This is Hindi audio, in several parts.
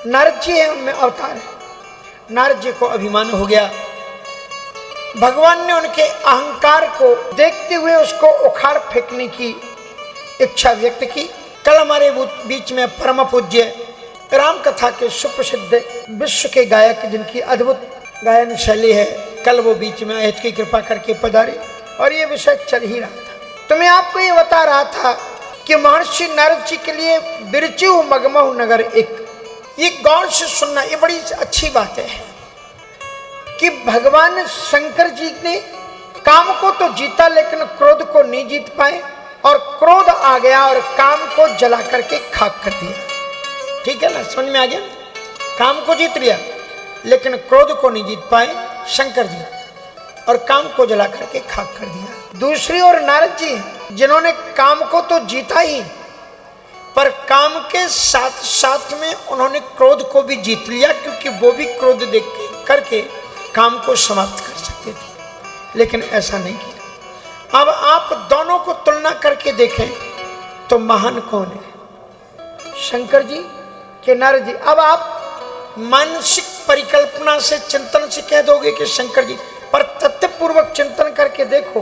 नारद जी है, उनमें अवतार है। नारद जी को अभिमान हो गया। भगवान ने उनके अहंकार को देखते हुए उसको उखाड़ फेंकने की इच्छा व्यक्त की। कल हमारे बीच में परम पूज्य राम कथा के सुप्रसिद्ध विश्व के गायक, जिनकी अद्भुत गायन शैली है, कल वो बीच में अहित की कृपा करके पधारे और ये विषय चल ही रहा था। तो मैं आपको ये बता रहा था कि महर्षि नारद जी के लिए बिरचू मगमहु नगर एक, ये गौर से सुनना, ये बड़ी अच्छी बात है कि भगवान शंकर जी ने काम को तो जीता लेकिन क्रोध को नहीं जीत पाए, और क्रोध आ गया और काम को जला करके खाक कर दिया। ठीक है ना, समझ में आ गया? काम को जीत लिया लेकिन क्रोध को नहीं जीत पाए शंकर जी, और काम को जला करके खाक कर दिया। दूसरी ओर नारद जी, जिन्होंने काम को तो जीता ही, पर काम के साथ साथ में उन्होंने क्रोध को भी जीत लिया, क्योंकि वो भी क्रोध देख करके काम को समाप्त कर सकते थे, लेकिन ऐसा नहीं किया। अब आप दोनों को तुलना करके देखें तो महान कौन है, शंकर जी के नारद जी? अब आप मानसिक परिकल्पना से, चिंतन से कह दोगे कि शंकर जी, पर तथ्यपूर्वक चिंतन करके देखो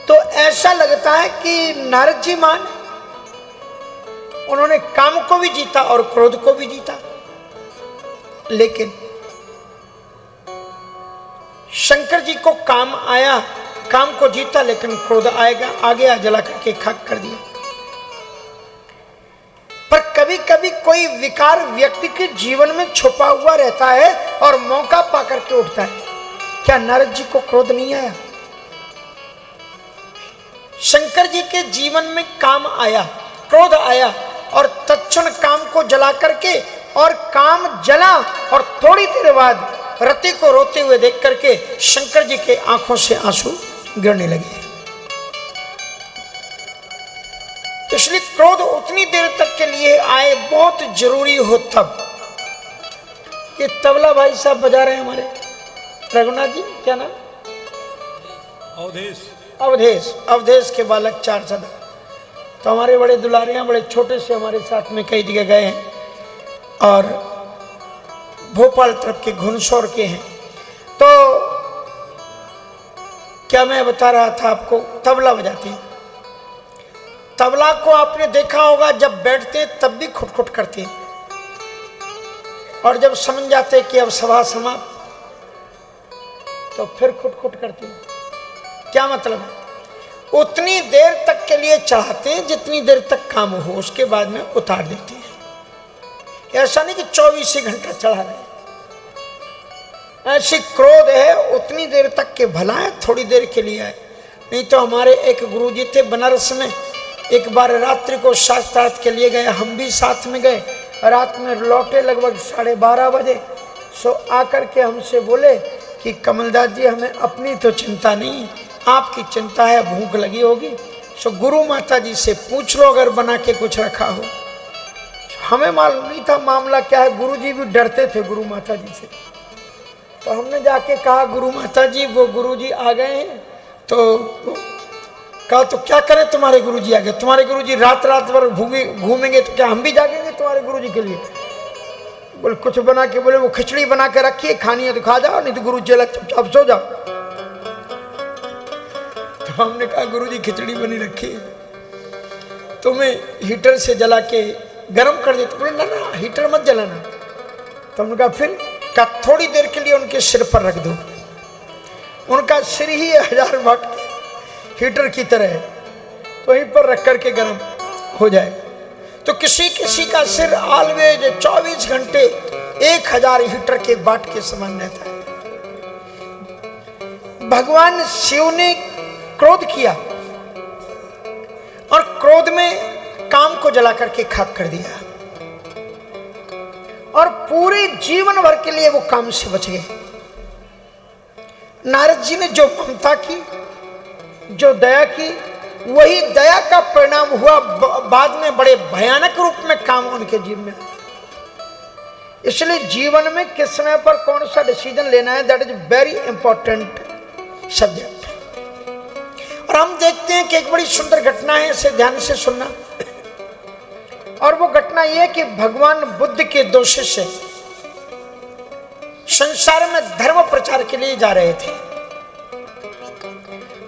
तो ऐसा लगता है कि नारद जी मान, उन्होंने काम को भी जीता और क्रोध को भी जीता। लेकिन शंकर जी को काम आया, काम को जीता लेकिन क्रोध आएगा, आ गया, जला करके खाक कर दिया। पर कभी कभी कोई विकार व्यक्ति के जीवन में छुपा हुआ रहता है और मौका पा करके उठता है। क्या नारद जी को क्रोध नहीं आया? शंकर जी के जीवन में काम आया, क्रोध आया, और तत्क्षण काम को जला करके, और काम जला और थोड़ी देर बाद रति को रोते हुए देख करके शंकर जी के आंखों से आंसू गिरने लगे। इसलिए क्रोध उतनी देर तक के लिए आए बहुत जरूरी हो तब। ये तबला भाई साहब बजा रहे हैं हमारे रघुनाथ जी, क्या नाम? अवधेश। अवधेश, अवधेश के बालक 4 सदा, तो हमारे बड़े दुलारे हैं, बड़े छोटे से हमारे साथ में कई जगह गए हैं, और भोपाल तरफ के घुनसौर के हैं। तो क्या मैं बता रहा था आपको, तबला बजाते हैं। तबला को आपने देखा होगा, जब बैठते हैं तब भी खुटखुट करते हैं, और जब समझ जाते हैं कि अब सभा समाप्त, तो फिर खुटखुट करते हैं। क्या मतलब है? उतनी देर तक के लिए चढ़ाते हैं जितनी देर तक काम हो, उसके बाद में उतार देते हैं। ऐसा नहीं कि 24 घंटा चढ़ा रहे। ऐसी क्रोध है, उतनी देर तक के भला है, थोड़ी देर के लिए है। नहीं तो हमारे एक गुरुजी थे बनारस में, एक बार रात्रि को शास्त्रार्थ के लिए गए, हम भी साथ में गए, रात में लौटे लगभग 12:30 बजे। सो आकर के हमसे बोले कि कमलदास जी, हमें अपनी तो चिंता नहीं, आपकी चिंता है, भूख लगी होगी, सो गुरु माता जी से पूछ लो अगर बना के कुछ रखा हो। हमें मालूम नहीं था मामला क्या है, गुरु जी भी डरते थे गुरु माता जी से। तो हमने जाके कहा, गुरु माता जी, वो गुरु जी आ गए हैं। तो कहा, तो क्या करें, तुम्हारे गुरु जी आ गए, तुम्हारे गुरु जी रात रात भर घूमेंगे, तो क्या हम भी जागेंगे तुम्हारे गुरु जी के लिए? बोले कुछ बना के, बोले वो खिचड़ी बना के रखिए, खानी है तो खा जाओ, नहीं तो गुरु जी चुपचाप सो जाओ। तो हमने कहा, गुरु जी खिचड़ी बनी रखी है, तुम्हें हीटर से जला के गर्म कर देते। बोले ना ना, हीटर मत जलाना। तो हमने कहा फिर? का थोड़ी देर के लिए उनके सिर पर रख दो, उनका सिर ही 1000 वाट हीटर की तरह है, तो वहीं पर रख करके गर्म हो जाए। तो किसी किसी का सिर ऑलवेज 24 घंटे 1000 हीटर के बाट के समान रहता है। भगवान शिव ने क्रोध किया और क्रोध में काम को जला करके खाक कर दिया, और पूरे जीवन भर के लिए वो काम से बच गए। नारद जी ने जो ममता की, जो दया की, वही दया का परिणाम हुआ बाद में बड़े भयानक रूप में काम उनके जीवन में। इसलिए जीवन में किस समय पर कौन सा डिसीजन लेना है, that is very important subject. और हम देखते हैं कि एक बड़ी सुंदर घटना है, इसे ध्यान से सुनना। और वो घटना यह कि भगवान बुद्ध के 2 शिष्य संसार में धर्म प्रचार के लिए जा रहे थे।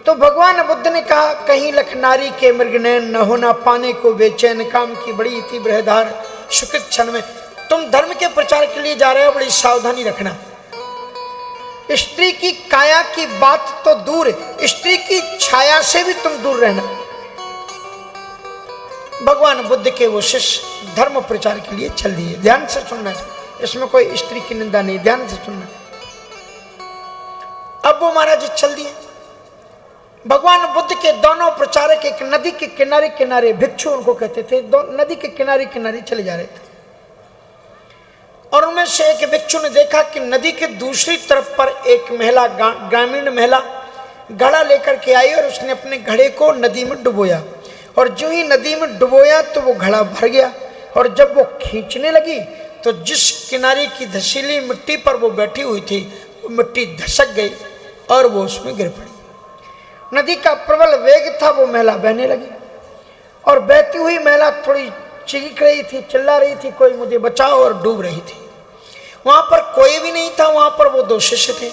तो भगवान बुद्ध ने कहा, कहीं लखनारी के मृगनयन न होना, पाने को बेचैन, काम की बड़ी इति बृहदार, सुकृत क्षण में। तुम धर्म के प्रचार के लिए जा रहे हो, बड़ी सावधानी रखना। स्त्री की काया की बात तो दूर, स्त्री की छाया से भी तुम दूर रहना। भगवान बुद्ध के वो शिष्य धर्म प्रचार के लिए चल दिए। ध्यान से सुनना, इसमें कोई स्त्री की निंदा नहीं, ध्यान से सुनना। अब वो महाराज चल दिए। भगवान बुद्ध के दोनों प्रचारक एक नदी के किनारे किनारे, भिक्षु उनको कहते थे, नदी के किनारे किनारे चले जा रहे थे। और उनमें से एक भिक्षु ने देखा कि नदी के दूसरी तरफ पर एक महिला, ग्रामीण महिला घड़ा लेकर के आई और उसने अपने घड़े को नदी में डुबोया। और जो ही नदी में डुबोया तो वो घड़ा भर गया। और जब वो खींचने लगी तो जिस किनारे की धसीली मिट्टी पर वो बैठी हुई थी, वो मिट्टी धसक गई और वो उसमें गिर पड़ी। नदी का प्रबल वेग था, वो महिला बहने लगी। और बहती हुई महिला थोड़ी चीख रही थी, चिल्ला रही थी, कोई मुझे बचाओ, और डूब रही थी। वहां पर कोई भी नहीं था, वहां पर वो 2 शिष्य थे।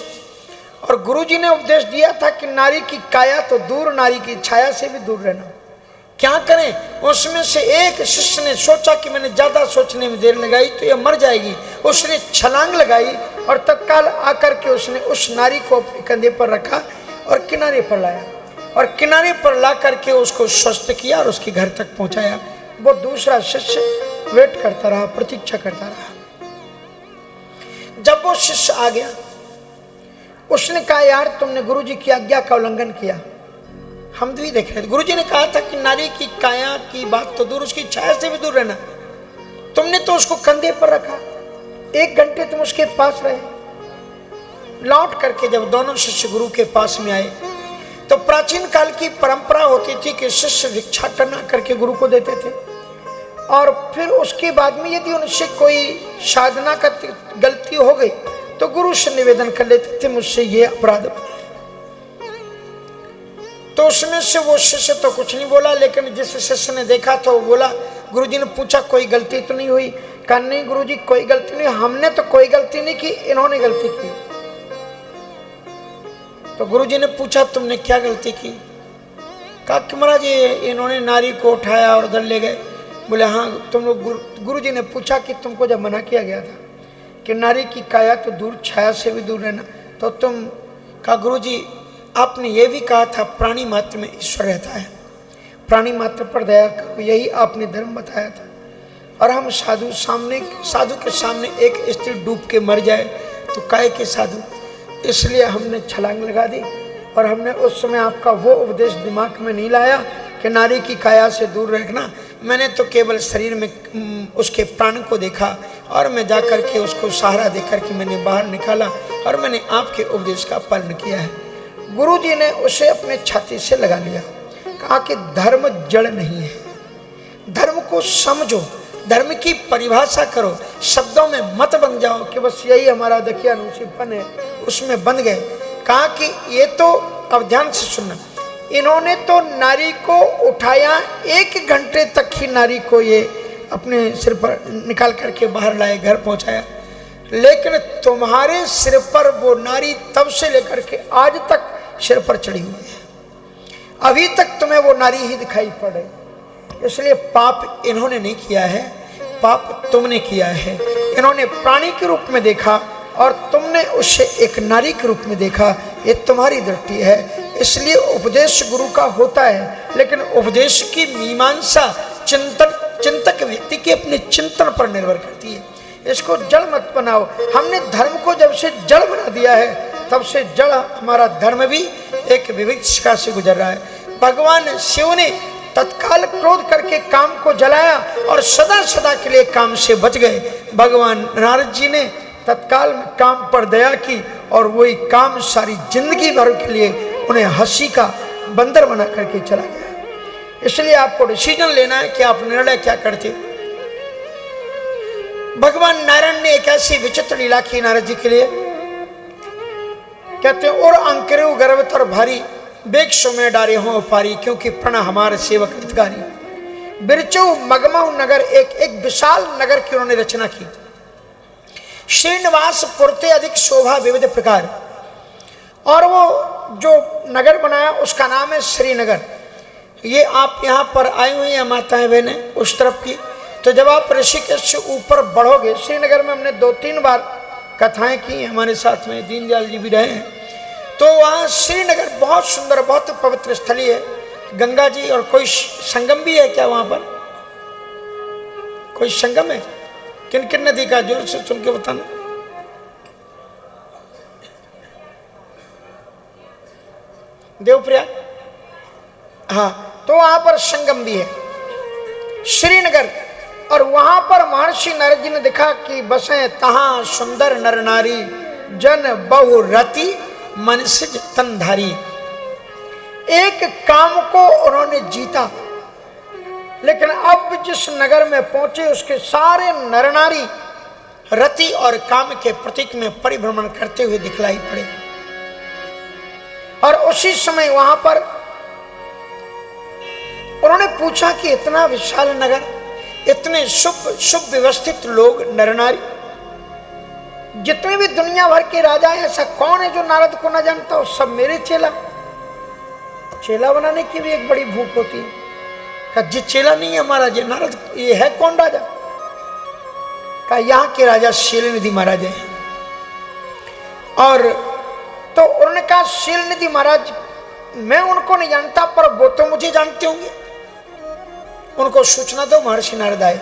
और गुरुजी ने उपदेश दिया था कि नारी की काया तो दूर, नारी की छाया से भी दूर रहना। क्या करें? उसमें से एक शिष्य ने सोचा कि मैंने ज्यादा सोचने में देर लगाई तो ये मर जाएगी। उसने छलांग लगाई और तत्काल आकर के उसने उस नारी को अपने कंधे पर रखा और किनारे पर लाया। और किनारे पर ला करके उसको स्वस्थ किया और उसके घर तक पहुंचाया। वो दूसरा शिष्य वेट करता रहा, प्रतीक्षा करता रहा। जब वो शिष्य आ गया, उसने कहा, यार तुमने गुरुजी की आज्ञा का उल्लंघन किया। हम भी देख रहे थे, गुरुजी ने कहा था कि नारी की काया की बात तो दूर, उसकी छाया से भी दूर रहना। तुमने तो उसको कंधे पर रखा, 1 घंटे तुम उसके पास रहे। लौट करके जब दोनों शिष्य गुरु के पास में आए तो प्राचीन काल की परंपरा होती थी कि शिष्य भिक्षाटन करके गुरु को देते थे। और फिर उसके बाद में यदि उनसे कोई साधना का गलती हो गई तो गुरु से निवेदन कर लेते थे, मुझसे ये अपराध। तो उसमें से वो शिष्य तो कुछ नहीं बोला, लेकिन जिस शिष्य ने देखा था वो बोला। गुरुजी ने पूछा, कोई गलती तो नहीं हुई? कहा, नहीं गुरुजी, कोई गलती नहीं, हमने तो कोई गलती नहीं की, इन्होंने गलती की। तो गुरुजी ने पूछा, तुमने क्या गलती की? कहा कि महाराज ये इन्होंने नारी को उठाया और उधर ले गए। बोले, हाँ तुम लोग। गुरुजी ने पूछा कि तुमको जब मना किया गया था कि नारी की काया तो दूर, छाया से भी दूर रहना, तो तुम? कहा, गुरुजी आपने ये भी कहा था प्राणी मात्र में ईश्वर रहता है, प्राणी मात्र पर दया करो, यही आपने धर्म बताया था। और हम साधु के सामने एक स्त्री डूब के मर जाए तो काहे के साधु? इसलिए हमने छलांग लगा दी। और हमने उस समय आपका वो उपदेश दिमाग में नहीं लाया कि नारी की काया से दूर रखना। मैंने तो केवल शरीर में उसके प्राण को देखा और मैं जाकर के उसको सहारा देकर के मैंने बाहर निकाला और मैंने आपके उपदेश का पालन किया है। गुरुजी ने उसे अपने छाती से लगा लिया, कहा कि धर्म जड़ नहीं है, धर्म को समझो, धर्म की परिभाषा करो, शब्दों में मत बन जाओ कि बस यही हमारा दकिया नूसीपन है, उसमें बन गए। कहा कि ये तो, अब ध्यान से सुनना, इन्होंने तो नारी को उठाया, 1 घंटे तक ही नारी को ये अपने सिर पर निकाल करके बाहर लाए, घर पहुंचाया। लेकिन तुम्हारे सिर पर वो नारी तब से लेकर के आज तक सिर पर चढ़ी हुई है, अभी तक तुम्हें वो नारी ही दिखाई पड़ रही। इसलिए पाप इन्होंने नहीं किया है, पाप तुमने किया है। इन्होंने प्राणी के रूप में देखा और तुमने उसे एक नारी के रूप में देखा, ये तुम्हारी दृष्टि है। इसलिए उपदेश गुरु का होता है, लेकिन उपदेश की मीमांसा चिंतक व्यक्ति के अपने चिंतन पर निर्भर करती है। इसको जड़ मत बनाओ। हमने धर्म को जब से जड़ बना दिया है तब से जड़ हमारा धर्म भी एक विविधिका से गुजर रहा है। भगवान शिव ने तत्काल क्रोध करके काम को जलाया और सदा सदा के लिए काम से बच गए। भगवान नारद जी ने तत्काल में काम पर दया की और वही काम सारी जिंदगी भर के लिए उन्हें हंसी का बंदर बना करके चला गया। इसलिए आपको डिसीजन लेना है कि आप निर्णय क्या करते। भगवान नारायण ने एक ऐसी विचित्र लीला की नारद जी के लिए, कहते हैं, और अंकरे गर्भतर भारी बेग में डारे हों पारी, क्योंकि प्रण हमारे सेवक हितकारी। बिरचू मगमऊ नगर, एक विशाल नगर की उन्होंने रचना की। श्रीनिवास पुरते अधिक शोभा विविध प्रकार, और वो जो नगर बनाया उसका नाम है श्रीनगर। ये आप यहाँ पर आई हुई हैं माताएं बहनें उस तरफ की, तो जब आप ऋषिकेश से ऊपर बढ़ोगे, श्रीनगर में हमने 2-3 बार कथाएं की, हमारे साथ में दीनदयाल जी भी रहे हैं, तो वहाँ श्रीनगर बहुत सुंदर, बहुत पवित्र स्थली है। गंगा जी और कोई संगम भी है क्या वहाँ पर? कोई संगम है? किन किन नदी का? जोर से सुन के बताना। देवप्रयाग, हाँ, तो वहां पर संगम भी है श्रीनगर। और वहां पर महर्षि नारद जी ने देखा कि बसे तहां सुंदर नर नारी, जन बहुरति मनसिज तनधारी। एक काम को उन्होंने जीता, लेकिन अब जिस नगर में पहुंचे उसके सारे नर नारी रति और काम के प्रतीक में परिभ्रमण करते हुए दिखलाई पड़े। और उसी समय वहां पर उन्होंने पूछा कि इतना विशाल नगर, इतने शुभ व्यवस्थित लोग, नर नारी, जितने भी दुनिया भर के राजा हैं, ऐसा कौन है जो नारद को न जानता हो? सब मेरे चेला। चेला बनाने की भी एक बड़ी भूख होती है। कहा जी चेला नहीं है हमारा, ये नारद, ये है कौन राजा? कहा यहाँ के राजा शीलनिधि महाराज हैं। और तो उन्होंने कहा शीलनिधि महाराज, मैं उनको नहीं जानता, पर वो तो मुझे जानते होंगे, उनको सूचना दो। महर्षि नारद आए,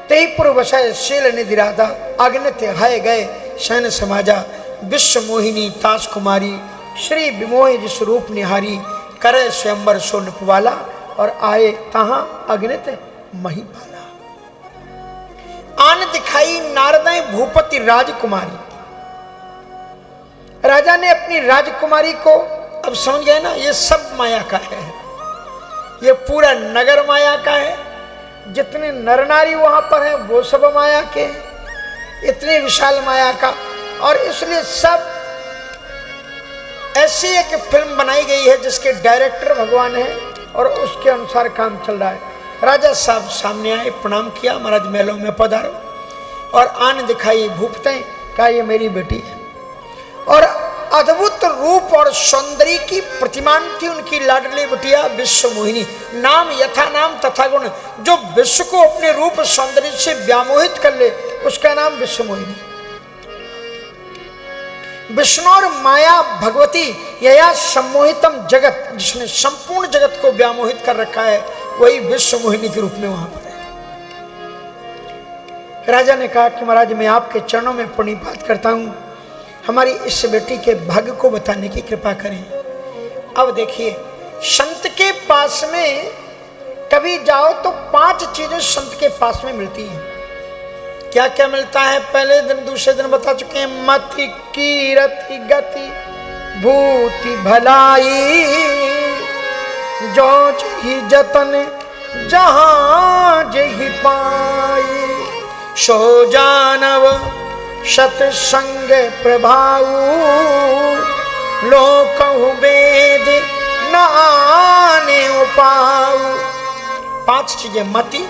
तेई पूर्वशय शीलनिधि राधा, अग्नित हाय गए शयन समाजा, विश्व मोहिनी तास कुमारी, श्री विमोह स्वरूप निहारी, करे स्वयंवर सो नृपवाला, और आए तहां अग्नित महीपाला। आन दिखाई नारदाएं भूपति राजकुमारी। राजा ने अपनी राजकुमारी को, अब समझ गए ना, ये सब माया का है, ये पूरा नगर माया का है, जितने नर नारी वहां पर हैं वो सब माया के, इतनी विशाल माया का। और इसलिए सब ऐसी एक फिल्म बनाई गई है जिसके डायरेक्टर भगवान है और उसके अनुसार काम चल रहा है। राजा साहब सामने आए, प्रणाम किया, महाराज महलों में पधारो, और आन दिखाई भूपतें, कहा ये मेरी बेटी है। और अद्भुत रूप और सौंदर्य की प्रतिमान थी उनकी लाडली बिटिया विश्व मोहिनी। नाम यथा नाम तथा गुण, जो विश्व को अपने रूप सौंदर्य से व्यामोहित कर ले उसका नाम विश्व मोहिनी। विष्णु और माया भगवती यया सम्मोहितम जगत, जिसने संपूर्ण जगत को व्यामोहित कर रखा है, वही विश्व मोहिनी के रूप में वहां पर है। राजा ने कहा कि महाराज मैं आपके चरणों में प्रणिपात करता हूं, हमारी इस बेटी के भाग्य को बताने की कृपा करें। अब देखिए, संत के पास में कभी जाओ तो 5 चीजें संत के पास में मिलती हैं। क्या क्या मिलता है? पहले दिन दूसरे दिन बता चुके हैं। मति कीरति गति भूति भलाई, जो जही जतन जहां जही पाई, सो जानव सतसंग प्रभाऊ, लोकहु वेद न आने उपाऊ। 5 चीजें, मति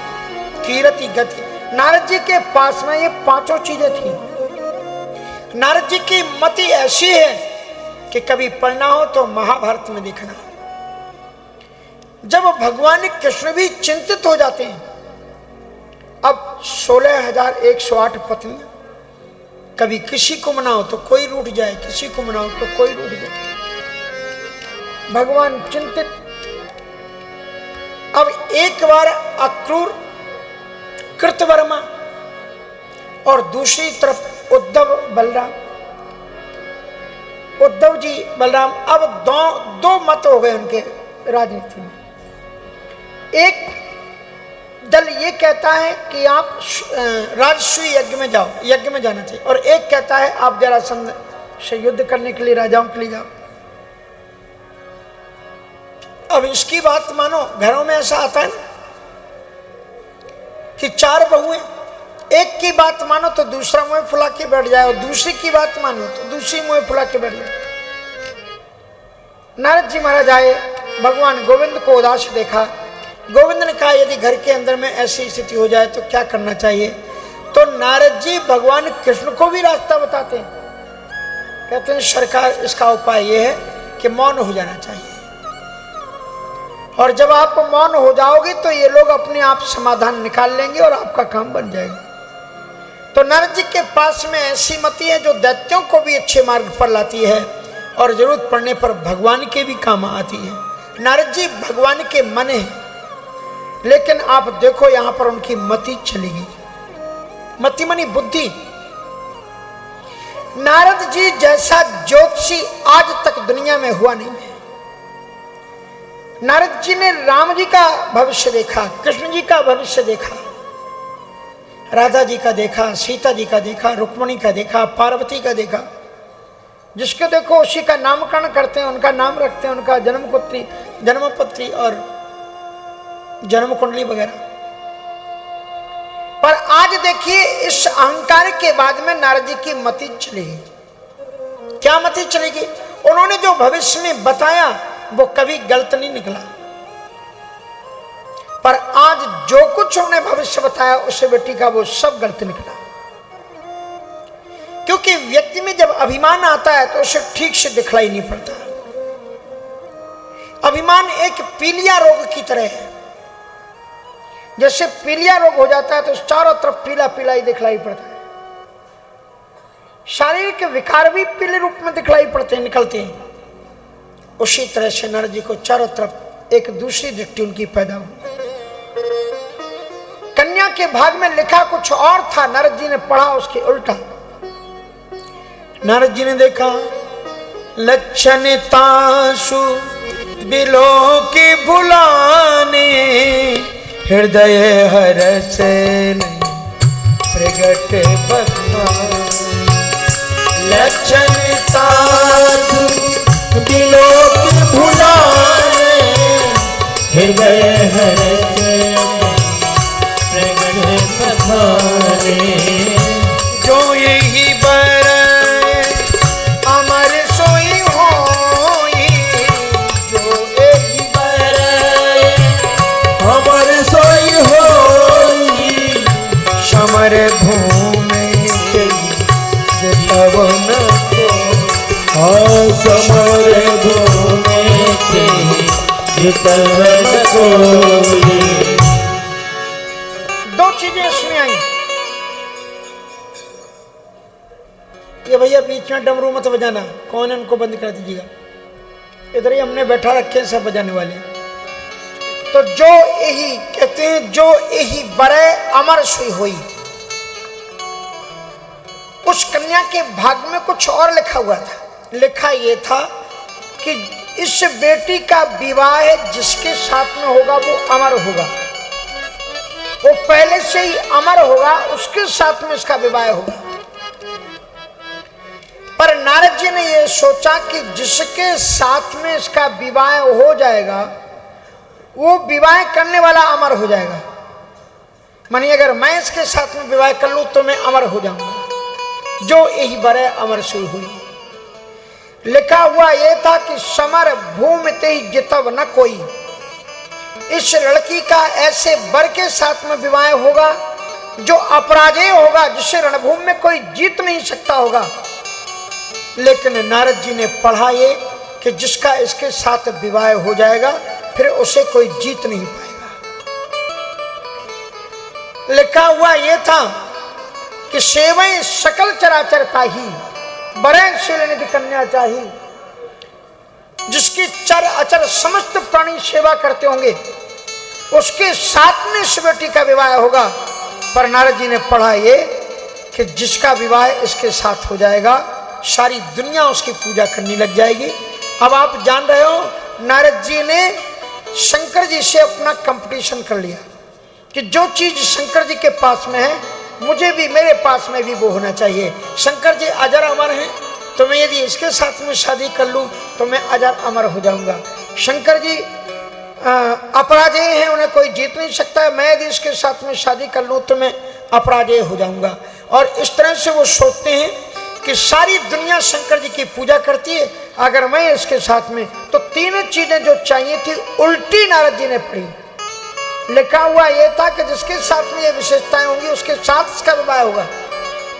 कीरति गति। नारद जी के पास में ये 5 चीजें थी। नारद जी की मति ऐसी है कि कभी पढ़ना हो तो महाभारत में देखना। जब भगवान कृष्ण भी चिंतित हो जाते हैं, अब 16,108 पत्नियां, कभी किसी को मनाओ तो कोई रूठ जाए, किसी को मनाओ तो कोई रूठ जाए, भगवान चिंतित। अब एक बार अक्रूर कृतवर्मा और दूसरी तरफ उद्धव बलराम, उद्धव जी बलराम, अब दो मत हो गए उनके राजनीति में। एक दल ये कहता है कि आप राजसूय यज्ञ में जाओ, यज्ञ में जाना चाहिए, और एक कहता है आप जरासंध से युद्ध करने के लिए राजाओं के लिए जाओ। अब इसकी बात मानो, घरों में ऐसा आता है ना कि 4 बहुएं, एक की बात मानो तो दूसरा मुंह फुला के बैठ जाए, और दूसरी की बात मानो तो दूसरी मुंह फुला के बैठ जाए। नारद जी महाराज आए, भगवान गोविंद को उदास देखा, गोविंद ने कहा यदि घर के अंदर में ऐसी स्थिति हो जाए तो क्या करना चाहिए? तो नारद जी भगवान कृष्ण को भी रास्ता बताते हैं। कहते हैं सरकार इसका उपाय यह है कि मौन हो जाना चाहिए, और जब आप मौन हो जाओगे तो ये लोग अपने आप समाधान निकाल लेंगे और आपका काम बन जाएगा। तो नारद जी के पास में ऐसी मति है जो दैत्यों को भी अच्छे मार्ग पर लाती है और जरूरत पड़ने पर भगवान के भी काम आती है। नारद जी भगवान के मन है, लेकिन आप देखो यहां पर उनकी मति चली गई। मति मनी बुद्धि। नारद जी जैसा ज्योतिषी आज तक दुनिया में हुआ नहीं है। नारद जी ने राम जी का भविष्य देखा, कृष्ण जी का भविष्य देखा, राधा जी का देखा, सीता जी का देखा, रुक्मणी का देखा, पार्वती का देखा। जिसके देखो उसी का नामकरण करते हैं, उनका नाम रखते हैं, उनका जन्मपत्री और जन्म कुंडली वगैरह। पर आज देखिए इस अहंकार के बाद में नारद जी की मति चलेगी। क्या मति चलेगी? उन्होंने जो भविष्य में बताया वो कभी गलत नहीं निकला, पर आज जो कुछ उन्होंने भविष्य बताया उससे बेटी का वो सब गलत निकला। क्योंकि व्यक्ति में जब अभिमान आता है तो उसे ठीक से दिखलाई नहीं पड़ता। अभिमान एक पीलिया रोग की तरह है। जैसे पीलिया रोग हो जाता है तो चारों तरफ पीला पीला ही दिखलाई पड़ता है। शारीरिक विकार भी पीले रूप में दिखलाई पड़ते हैं, निकलते हैं। उसी तरह से नारद जी को चारों तरफ एक दूसरी दृष्टि उनकी पैदा हुई। कन्या के भाग में लिखा कुछ और था, नारद जी ने पढ़ा उसके उल्टा। नारद जी ने देखा लक्षणिताशु बिलो की भुलाने हृदय हरस प्रगट बदनाम। लक्षणिताशु बिलो की भुलाने हृदय हरस प्रगट बदनाम। जो यही बर अमर सोई होई, जो यही बर अमर सोई होई, समर भूमि पवन को समर भूमि पवन को। दो चीजें इसमें आई। ये भैया बीच में डमरू मत बजाना, कौन है उनको बंद कर दीजिएगा। इधर ही हमने बैठा रखे सब बजाने वाले। तो जो यही कहते हैं, जो यही बड़े अमर सुई हुई, उस कन्या के भाग में कुछ और लिखा हुआ था। लिखा ये था कि इस बेटी का विवाह जिसके साथ में होगा वो अमर होगा, वो पहले से ही अमर होगा, उसके साथ में इसका विवाह होगा। पर नारद जी ने यह सोचा कि जिसके साथ में इसका विवाह हो जाएगा वो विवाह करने वाला अमर हो जाएगा। मानी अगर मैं इसके साथ में विवाह कर लूं तो मैं अमर हो जाऊंगा। जो यही बड़े अमर सुई हुई। लिखा हुआ यह था कि समर भूमि ते जितव न कोई। इस लड़की का ऐसे वर के साथ में विवाह होगा जो अपराजेय होगा, जिससे रणभूमि में कोई जीत नहीं सकता होगा। लेकिन नारद जी ने पढ़ा ये कि जिसका इसके साथ विवाह हो जाएगा फिर उसे कोई जीत नहीं पाएगा। लिखा हुआ यह था कि सेवै सकल चराचर ताही, बड़े शीलनिधि कन्या चाहिए। जिसकी चर अचर समस्त प्राणी सेवा करते होंगे उसके साथ में इस बेटी का विवाह होगा। पर नारद जी ने पढ़ा ये कि जिसका विवाह इसके साथ हो जाएगा सारी दुनिया उसकी पूजा करने लग जाएगी। अब आप जान रहे हो नारद जी ने शंकर जी से अपना कंपटीशन कर लिया कि जो चीज शंकर जी के पास में है मुझे भी, मेरे पास में भी वो होना चाहिए। शंकर जी अजर अमर हैं, तो मैं यदि इसके साथ में शादी कर लूं तो मैं अजर अमर हो जाऊंगा। शंकर जी अपराजेय हैं, उन्हें कोई जीत नहीं सकता है, मैं यदि इसके साथ में शादी कर लूं तो मैं अपराजेय हो जाऊंगा। और इस तरह से वो सोचते हैं कि सारी दुनिया शंकर जी की पूजा करती है, अगर मैं इसके साथ में, तो तीनों चीजें जो चाहिए थी उल्टी नारद जी ने पढ़ी। लिखा हुआ ये था कि जिसके साथ में ये विशेषताएं होंगी उसके साथ इसका विवाह होगा।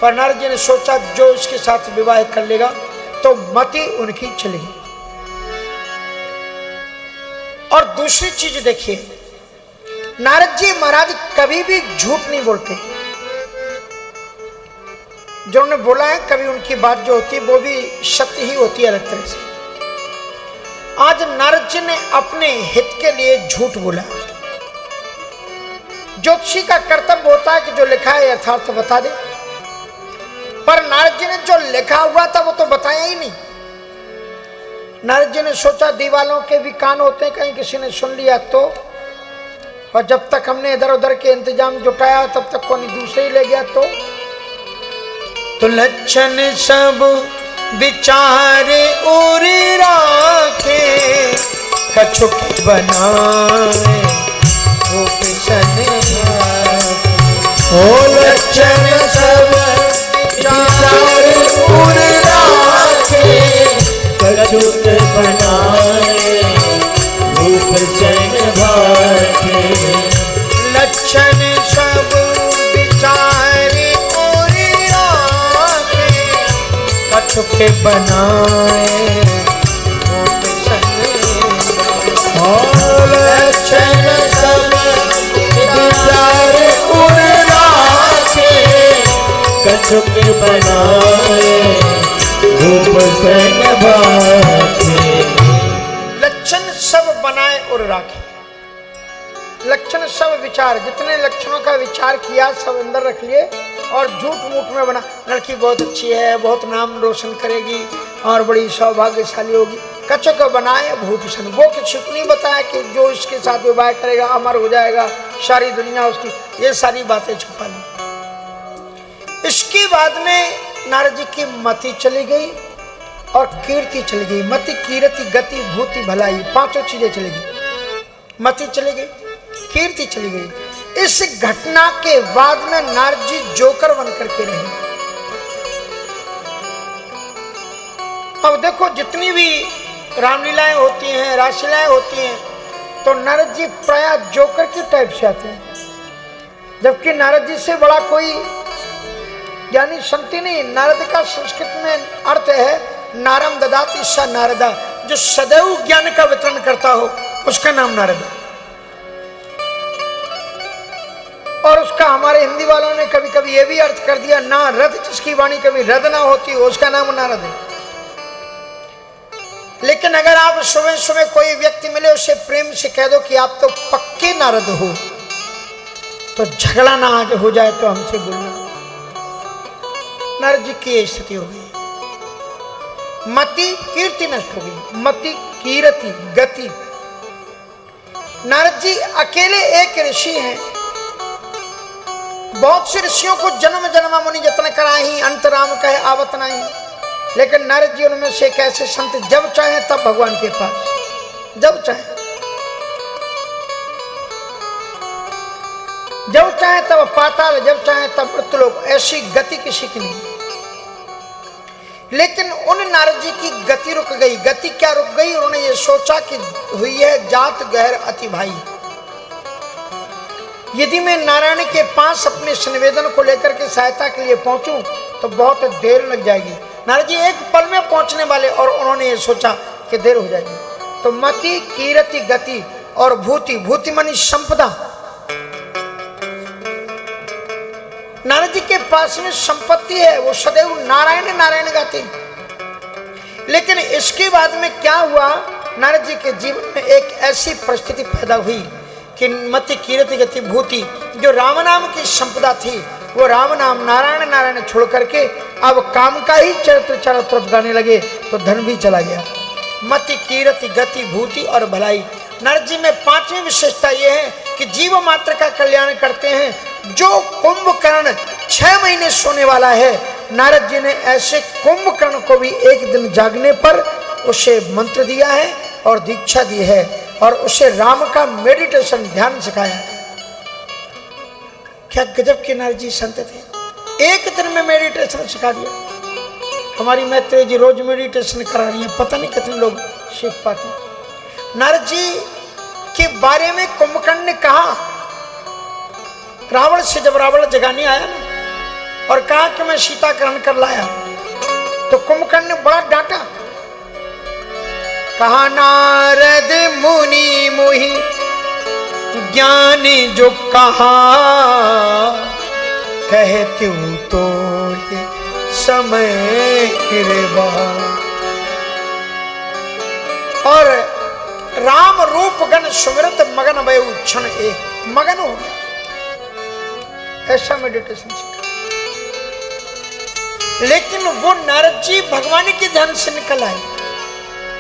पर नारद जी ने सोचा जो इसके साथ विवाह कर लेगा तो मति उनकी चलेगी। और दूसरी चीज देखिए, नारद जी महाराज कभी भी झूठ नहीं बोलते। जो उन्होंने बोला है कभी उनकी बात जो होती है वो भी सत्य ही होती है अलग तरह से। आज नारद जी ने अपने हित के लिए झूठ बोला। ज्योतिषी का कर्तव्य होता है कि जो लिखा है यथार्थ बता दे, पर नारद जी ने जो लिखा हुआ था वो तो बताया ही नहीं। नारद जी ने सोचा दीवालों के भी कान होते हैं, कहीं किसी ने सुन लिया तो, और जब तक हमने इधर उधर के इंतजाम जुटाया तब तक कोई दूसरे ही ले गया तो लक्षण सब विचारे और राखे कछुक बनाए ओ लक्षण सब विचारे और राखे कछुक बनाए रूप सन भाखे लक्षण सब विचारे और राखे कछुक बनाए रूप सन लक्षण सब विचारे और राखे कछुक बनाए रूप सन भाखे लक्षण सब बनाए और राखे। लक्षण सब विचार, जितने लक्षणों का विचार किया सब अंदर रख लिए और झूठ मूठ में बना। लड़की बहुत अच्छी है, बहुत नाम रोशन करेगी और बड़ी सौभाग्यशाली होगी। कछुक बनाए भूषण, वो किसी को नहीं बताया कि जो इसके साथ विवाह करेगा अमर हो जाएगा, सारी दुनिया उसकी, ये सारी बातें छुपा ली। इसके बाद में नारद जी की मति चली गई और कीर्ति चली गई। मति, कीर्ति, गति, भूति, भलाई, पांचों चीजें चली गई। मति चली गई, कीर्ति चली गई। इस घटना के बाद में नारद जी जोकर बन करके रहे। अब देखो जितनी भी रामलीलाएं होती हैं, रासलीलाएं होती हैं, तो नारद जी प्राय जोकर की टाइप से आते हैं, जबकि नारद जी से बड़ा कोई ज्ञानी संत नहीं। नारद का संस्कृत में अर्थ है नारम ददाति स नारदा, जो सदैव ज्ञान का वितरण करता हो उसका नाम नारद है। और उसका हमारे हिंदी वालों ने कभी कभी ये भी अर्थ कर दिया, नारद जिसकी वाणी कभी रद ना होती हो उसका नाम नारद है। लेकिन अगर आप सुबह सुबह कोई व्यक्ति मिले उसे प्रेम से कह दो कि आप तो पक्के नारद हो, तो झगड़ा ना आज हो जाए तो हमसे बोलना। नारद जी की स्थिति हो गई। मति, कीर्ति नष्ट हो गई। मति, कीर्ति, गति। नारद जी अकेले एक ऋषि हैं। बहुत से ऋषियों को जन्म जन्म मुनि जतन कराही, अंत राम कहे आवत नहीं। लेकिन नारद जी उनमें से एक ऐसे संत, जब चाहे तब भगवान के पास, जब चाहे तब पाताल, जब चाहे तब मृत्युलोक, ऐसी गति किसी की नहीं। लेकिन उन नारद जी की गति रुक गई। गति क्या रुक गई? उन्होंने ये सोचा कि हुई है जात गहर अति भाई, यदि मैं नारायण के पास अपने निवेदन को लेकर के सहायता के लिए पहुंचूं तो बहुत देर लग जाएगी। नारद जी एक पल में पहुंचने वाले, और उन्होंने ये सोचा कि देर हो जाएगी। तो मति, कीर्ति, गति और भूति, भूति मानी संपदा। नारद जी के पास में संपत्ति है, वो सदैव नारायण नारायण गाते। लेकिन इसके बाद में क्या हुआ, नारद जी के जीवन में एक ऐसी परिस्थिति पैदा हुई कि मति, कीर्ति, गति, भूति, जो राम नाम की संपदा थी, वो राम नाम नारायण नारायण छोड़ करके अब काम का ही चरित्र चारों तरफ गाने लगे, तो धन भी चला गया। मति, कीर्ति, गति, भूति और भलाई। नारद जी में पांचवी विशेषता यह है कि जीव मात्र का कल्याण करते हैं। जो कुंभकर्ण 6 महीने सोने वाला है, नारद जी ने ऐसे कुंभकर्ण को भी एक दिन जागने पर उसे मंत्र दिया है और दीक्षा दी है, और उसे राम का मेडिटेशन ध्यान सिखाया है। क्या गजब के नारद जी संत थे, एक दिन में मेडिटेशन सिखा दिया। हमारी मैत्री जी रोज मेडिटेशन करा रही है, पता नहीं कितने लोग सीख पाते हैं। नारद जी के बारे में कुंभकर्ण ने कहा, रावण से जब रावण जगाने आया ना और कहा कि मैं सीता ग्रहण कर लाया, तो कुंभकर्ण ने बड़ा डांटा। कहा नारद मुनि मोहि ज्ञान जो कहा, कहते हूं तो ये समय गिरवा। और राम रूप गण सुमिरत मगन भय क्षण एक, मगन हो गया। ऐसा मेडिटेशन सीखा। लेकिन वो नारद जी भगवान के ध्यान से निकल आए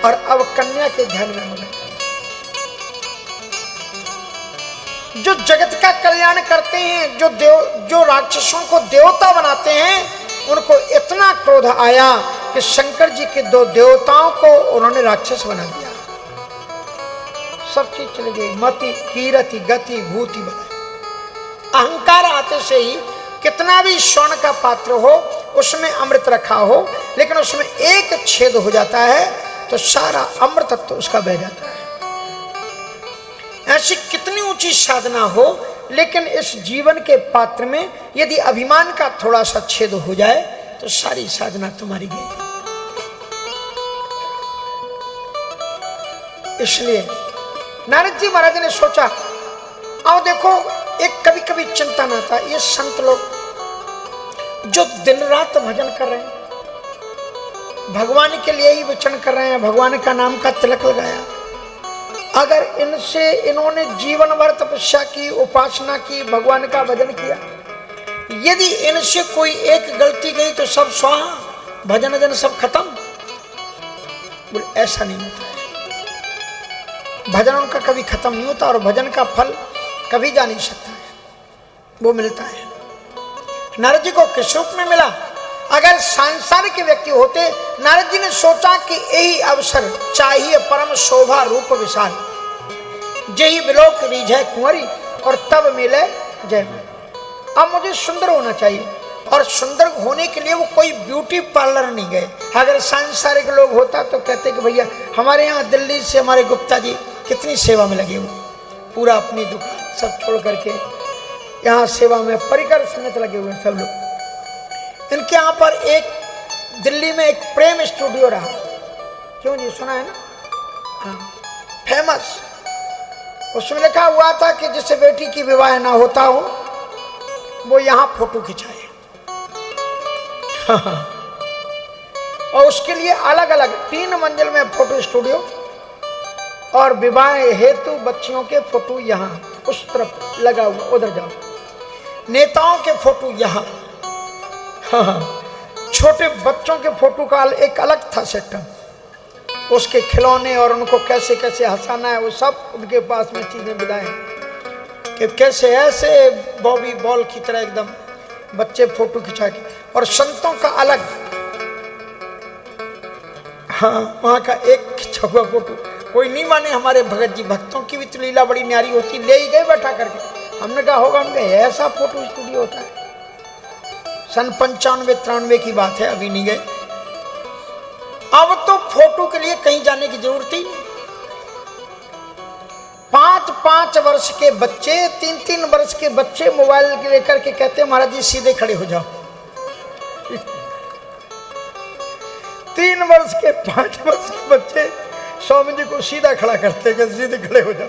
और अब कन्या के ध्यान में मगन। जो जगत का कल्याण करते हैं, जो राक्षसों को देवता बनाते हैं, उनको इतना क्रोध आया कि शंकर जी के 2 देवताओं को उन्होंने राक्षस बना दिया। सब चीज चली गई, मति कीरति गति भूति बना। अहंकार आते से ही कितना भी स्वर्ण का पात्र हो, उसमें अमृत रखा हो, लेकिन उसमें एक छेद हो जाता है तो सारा अमृत तत्व उसका बह जाता है। ऐसी कितनी ऊंची साधना हो, लेकिन इस जीवन के पात्र में यदि अभिमान का थोड़ा सा छेद हो जाए तो सारी साधना तुम्हारी गई। इसलिए नारद जी महाराज ने सोचा, आओ देखो, एक कभी कभी चिंता ना था, ये संत लोग जो दिन रात भजन कर रहे हैं, भगवान के लिए ही वचन कर रहे हैं, भगवान का नाम का तिलक लगाया, अगर इनसे इन्होंने जीवन भर तपस्या की, उपासना की, भगवान का भजन किया, यदि इनसे कोई एक गलती गई तो सब स्वाहा, भजन भजन सब खत्म। बोले ऐसा नहीं होता है, भजन उनका कभी खत्म नहीं होता और भजन का फल कभी जा नहीं सकता है, वो मिलता है। नारद जी को किस रूप में मिला? अगर सांसारिक व्यक्ति होते, नारद जी ने सोचा कि यही अवसर चाहिए, परम शोभा रूप विशाल, जही बिलोक रीझै कुंवरी और तब मिले जय। अब मुझे सुंदर होना चाहिए, और सुंदर होने के लिए वो कोई ब्यूटी पार्लर नहीं गए। अगर सांसारिक लोग होता तो कहते कि भैया हमारे यहाँ दिल्ली से हमारे गुप्ता जी कितनी सेवा में लगे हुए, पूरा अपनी दुकान सब छोड़ करके यहाँ सेवा में परिकर समेत लगे हुए सब लोग। इनके यहाँ पर एक दिल्ली में एक प्रेम स्टूडियो रहा, क्यों जी सुना है ना? हाँ, फेमस। उसमें लिखा हुआ था कि जिससे बेटी की विवाह ना होता हो वो यहाँ फोटो खिंचाए। और उसके लिए अलग अलग 3 मंजिल में फोटो स्टूडियो, और विवाह हेतु बच्चियों के फोटो यहाँ उस तरफ लगा हुआ, उधर जाओ। नेताओं के फोटो यहाँ, छोटे बच्चों के फोटो का एक अलग था सिस्टम, उसके खिलौने और उनको कैसे कैसे हंसाना है, वो सब उनके पास में चीजें मिलाए कि कैसे ऐसे बॉबी बॉल की तरह एकदम बच्चे फोटो खिंचा के। और संतों का अलग, हाँ, वहाँ का एक खिंचा हुआ फोटो। कोई नहीं माने हमारे भगत जी, भक्तों की भी तो लीला बड़ी न्यारी होती, ले ही गए बैठा करके। हमने कहा होगा, हमने ऐसा फोटो स्टूडियो होता है। सन 95-93 की बात है, अभी नहीं गए। अब तो फोटो के लिए कहीं जाने की जरूरत ही नहीं। 5-5 वर्ष के बच्चे, 3-3 वर्ष के बच्चे मोबाइल लेकर के कहते हैं महाराज जी सीधे खड़े हो जाओ। 3 वर्ष के 5 वर्ष के बच्चे स्वामी जी को सीधा खड़ा करते हैं, सीधे खड़े हो जाओ।